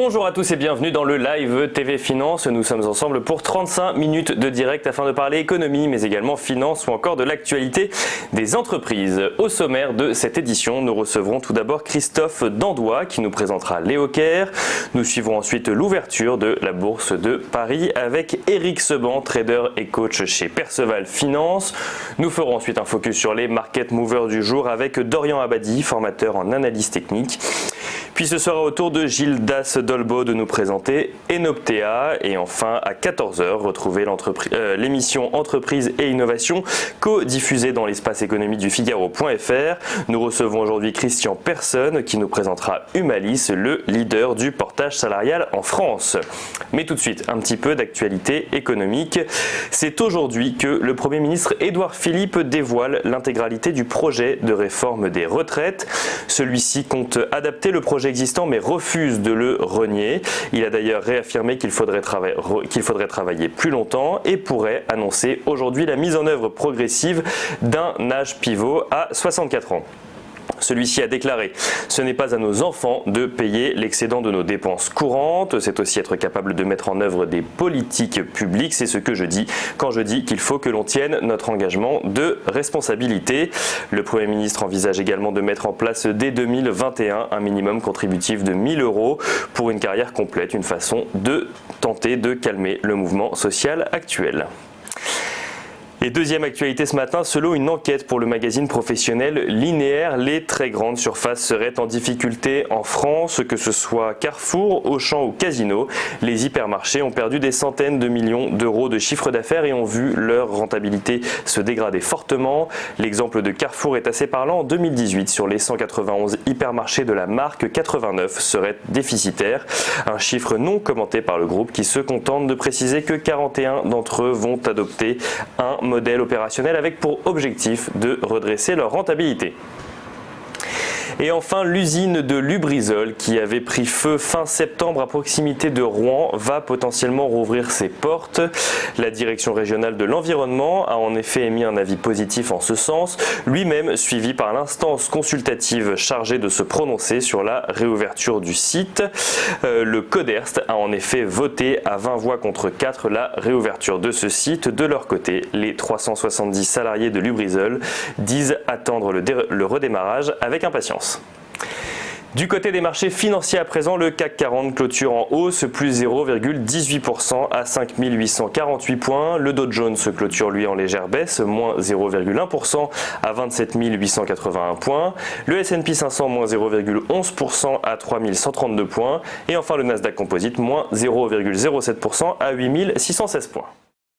Bonjour à tous et bienvenue dans le live TV Finance. Nous sommes ensemble pour 35 minutes de direct afin de parler économie, mais également finance ou encore de l'actualité des entreprises. Au sommaire de cette édition, nous recevrons tout d'abord Christophe Dandois qui nous présentera Léo Caire. Nous suivrons ensuite l'ouverture de la bourse de Paris avec Eric Seban, trader et coach chez Perceval Finance. Nous ferons ensuite un focus sur les market movers du jour avec Dorian Abadi, formateur en analyse technique. Puis ce sera au tour de Gilles Das-Dolbo de nous présenter Enoptea. Et enfin, à 14h, retrouver l'émission Entreprise et Innovation, co-diffusée dans l'espace économique du Figaro.fr. Nous recevons aujourd'hui Christian Persson qui nous présentera Humalis, le leader du portage salarial en France. Mais tout de suite, un petit peu d'actualité économique. C'est aujourd'hui que le Premier ministre Édouard Philippe dévoile l'intégralité du projet de réforme des retraites. Celui-ci compte adapter le projet existant mais refuse de le renier. Il a d'ailleurs réaffirmé qu'il faudrait travailler plus longtemps et pourrait annoncer aujourd'hui la mise en œuvre progressive d'un âge pivot à 64 ans. Celui-ci a déclaré « Ce n'est pas à nos enfants de payer l'excédent de nos dépenses courantes, c'est aussi être capable de mettre en œuvre des politiques publiques, c'est ce que je dis quand je dis qu'il faut que l'on tienne notre engagement de responsabilité ». Le Premier ministre envisage également de mettre en place dès 2021 un minimum contributif de 1 000 € pour une carrière complète, une façon de tenter de calmer le mouvement social actuel. Et deuxième actualité ce matin, selon une enquête pour le magazine professionnel Linéaire, les très grandes surfaces seraient en difficulté en France, que ce soit Carrefour, Auchan ou Casino. Les hypermarchés ont perdu des centaines de millions d'euros de chiffre d'affaires et ont vu leur rentabilité se dégrader fortement. L'exemple de Carrefour est assez parlant. En 2018, sur les 191 hypermarchés de la marque, 89 seraient déficitaires. Un chiffre non commenté par le groupe qui se contente de préciser que 41 d'entre eux vont adopter un modèle opérationnel avec pour objectif de redresser leur rentabilité. Et enfin, l'usine de Lubrizol qui avait pris feu fin septembre à proximité de Rouen va potentiellement rouvrir ses portes. La direction régionale de l'environnement a en effet émis un avis positif en ce sens, lui-même suivi par l'instance consultative chargée de se prononcer sur la réouverture du site. Le CODERST a en effet voté à 20 voix contre 4 la réouverture de ce site. De leur côté, les 370 salariés de Lubrizol disent attendre le redémarrage avec impatience. Du côté des marchés financiers à présent, le CAC 40 clôture en hausse, plus 0,18% à 5 848 points. Le Dow Jones se clôture lui en légère baisse, moins 0,1% à 27 881 points. Le S&P 500, moins 0,11% à 3 132 points. Et enfin le Nasdaq Composite, moins 0,07% à 8 616 points.